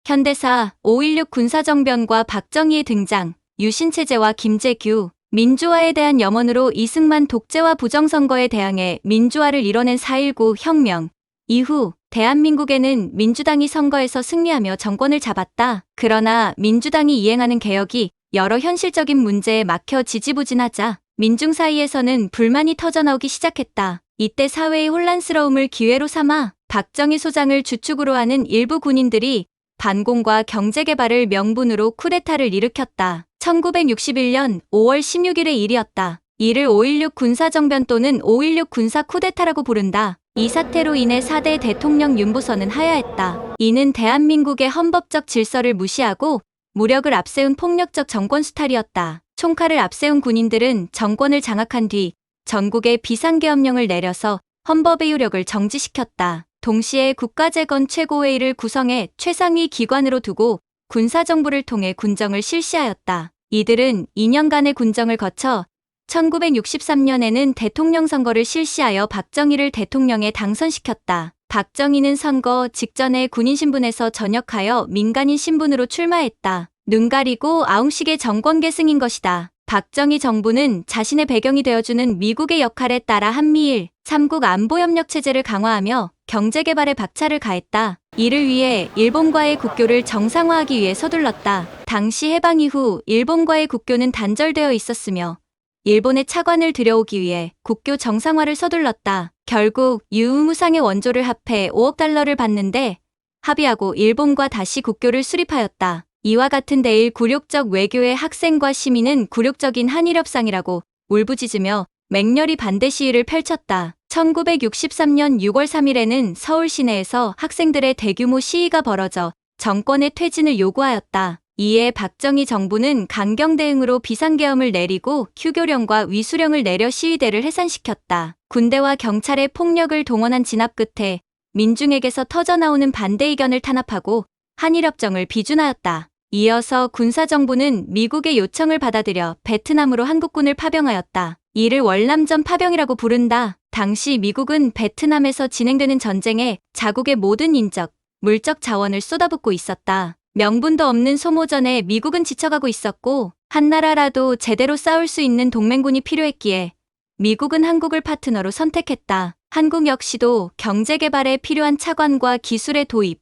현대사 5.16 군사정변과 박정희의 등장, 유신체제와 김재규, 민주화에 대한 염원으로 이승만 독재와 부정선거에 대항해 민주화를 이뤄낸 4.19 혁명. 이후 대한민국에는 민주당이 선거에서 승리하며 정권을 잡았다. 그러나 민주당이 이행하는 개혁이 여러 현실적인 문제에 막혀 지지부진하자 민중 사이에서는 불만이 터져나오기 시작했다. 이때 사회의 혼란스러움을 기회로 삼아 박정희 소장을 주축으로 하는 일부 군인들이 반공과 경제개발을 명분으로 쿠데타를 일으켰다. 1961년 5월 16일의 일이었다. 이를 5.16 군사정변 또는 5.16 군사 쿠데타라고 부른다. 이 사태로 인해 4대 대통령 윤보선은 하야했다. 이는 대한민국의 헌법적 질서를 무시하고 무력을 앞세운 폭력적 정권 수탈이었다. 총칼을 앞세운 군인들은 정권을 장악한 뒤 전국에 비상계엄령을 내려서 헌법의 효력을 정지시켰다. 동시에 국가재건 최고회의를 구성해 최상위 기관으로 두고 군사정부를 통해 군정을 실시하였다. 이들은 2년간의 군정을 거쳐 1963년에는 대통령 선거를 실시하여 박정희를 대통령에 당선시켰다. 박정희는 선거 직전에 군인 신분에서 전역하여 민간인 신분으로 출마했다. 눈 가리고 아웅식의 정권 계승인 것이다. 박정희 정부는 자신의 배경이 되어주는 미국의 역할에 따라 한미일 3국 안보협력 체제를 강화하며 경제개발에 박차를 가했다. 이를 위해 일본과의 국교를 정상화하기 위해 서둘렀다. 당시 해방 이후 일본과의 국교는 단절되어 있었으며 일본의 차관을 들여오기 위해 국교 정상화를 서둘렀다. 결국 유무상의 원조를 합해 5억 달러를 받는데 합의하고 일본과 다시 국교를 수립하였다. 이와 같은 대일 굴욕적 외교의 학생과 시민은 굴욕적인 한일협상이라고 울부짖으며 맹렬히 반대 시위를 펼쳤다. 1963년 6월 3일에는 서울 시내에서 학생들의 대규모 시위가 벌어져 정권의 퇴진을 요구하였다. 이에 박정희 정부는 강경 대응으로 비상계엄을 내리고 휴교령과 위수령을 내려 시위대를 해산시켰다. 군대와 경찰의 폭력을 동원한 진압 끝에 민중에게서 터져나오는 반대 의견을 탄압하고 한일협정을 비준하였다. 이어서 군사정부는 미국의 요청을 받아들여 베트남으로 한국군을 파병하였다. 이를 월남전 파병이라고 부른다. 당시 미국은 베트남에서 진행되는 전쟁에 자국의 모든 인적, 물적 자원을 쏟아붓고 있었다. 명분도 없는 소모전에 미국은 지쳐가고 있었고 한나라라도 제대로 싸울 수 있는 동맹군이 필요했기에 미국은 한국을 파트너로 선택했다. 한국 역시도 경제개발에 필요한 차관과 기술의 도입,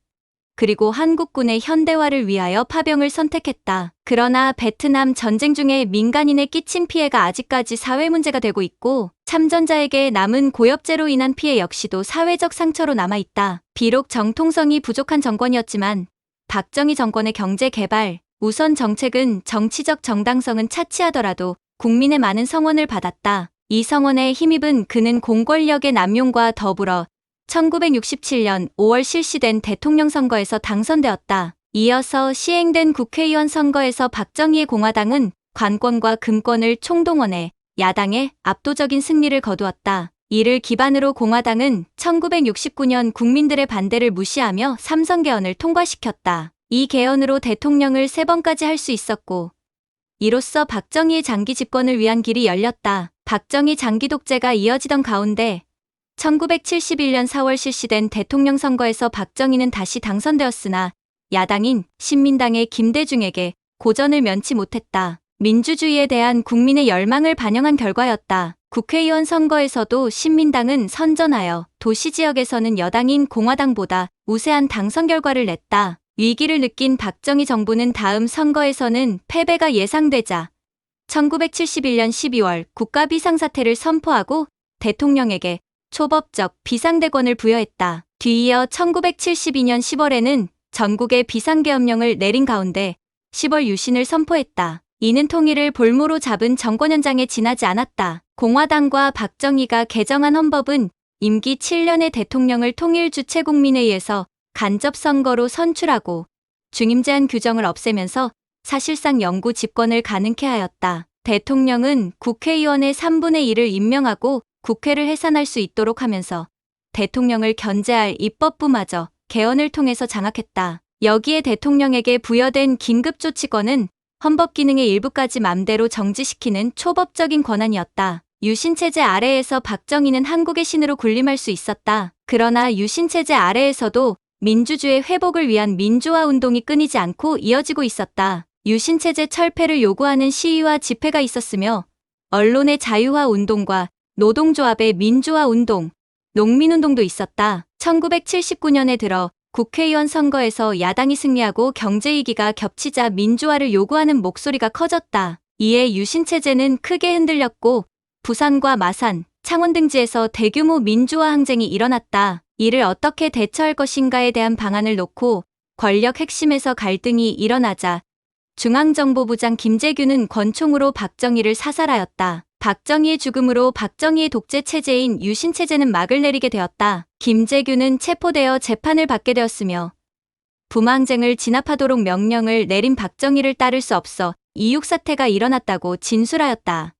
그리고 한국군의 현대화를 위하여 파병을 선택했다. 그러나 베트남 전쟁 중에 민간인에 끼친 피해가 아직까지 사회 문제가 되고 있고 참전자에게 남은 고엽제로 인한 피해 역시도 사회적 상처로 남아있다. 비록 정통성이 부족한 정권이었지만 박정희 정권의 경제개발, 우선 정책은 정치적 정당성은 차치하더라도 국민의 많은 성원을 받았다. 이 성원에 힘입은 그는 공권력의 남용과 더불어 1967년 5월 실시된 대통령 선거에서 당선되었다. 이어서 시행된 국회의원 선거에서 박정희의 공화당은 관권과 금권을 총동원해 야당의 압도적인 승리를 거두었다. 이를 기반으로 공화당은 1969년 국민들의 반대를 무시하며 삼선개헌을 통과시켰다. 이 개헌으로 대통령을 3번까지 할 수 있었고 이로써 박정희의 장기 집권을 위한 길이 열렸다. 박정희 장기 독재가 이어지던 가운데 1971년 4월 실시된 대통령 선거에서 박정희는 다시 당선되었으나 야당인 신민당의 김대중에게 고전을 면치 못했다. 민주주의에 대한 국민의 열망을 반영한 결과였다. 국회의원 선거에서도 신민당은 선전하여 도시지역에서는 여당인 공화당보다 우세한 당선 결과를 냈다. 위기를 느낀 박정희 정부는 다음 선거에서는 패배가 예상되자 1971년 12월 국가비상사태를 선포하고 대통령에게 초법적 비상대권을 부여했다. 뒤이어 1972년 10월에는 전국에 비상계엄령을 내린 가운데 10월 유신을 선포했다. 이는 통일을 볼모로 잡은 정권 현장에 지나지 않았다. 공화당과 박정희가 개정한 헌법은 임기 7년의 대통령을 통일주체국민회의에서 간접선거로 선출하고 중임제한 규정을 없애면서 사실상 영구 집권을 가능케 하였다. 대통령은 국회의원의 3분의 1을 임명하고 국회를 해산할 수 있도록 하면서 대통령을 견제할 입법부마저 개헌을 통해서 장악했다. 여기에 대통령에게 부여된 긴급조치권은 헌법 기능의 일부까지 맘대로 정지시키는 초법적인 권한이었다. 유신체제 아래에서 박정희는 한국의 신으로 군림할 수 있었다. 그러나 유신체제 아래에서도 민주주의 회복을 위한 민주화 운동이 끊이지 않고 이어지고 있었다. 유신체제 철폐를 요구하는 시위와 집회가 있었으며 언론의 자유화 운동과 노동조합의 민주화 운동, 농민운동도 있었다. 1979년에 들어 국회의원 선거에서 야당이 승리하고 경제위기가 겹치자 민주화를 요구하는 목소리가 커졌다. 이에 유신체제는 크게 흔들렸고 부산과 마산, 창원 등지에서 대규모 민주화 항쟁이 일어났다. 이를 어떻게 대처할 것인가에 대한 방안을 놓고 권력 핵심에서 갈등이 일어나자 중앙정보부장 김재규는 권총으로 박정희를 사살하였다. 박정희의 죽음으로 박정희의 독재 체제인 유신체제는 막을 내리게 되었다. 김재규는 체포되어 재판을 받게 되었으며 부망쟁을 진압하도록 명령을 내린 박정희를 따를 수 없어 이육사태가 일어났다고 진술하였다.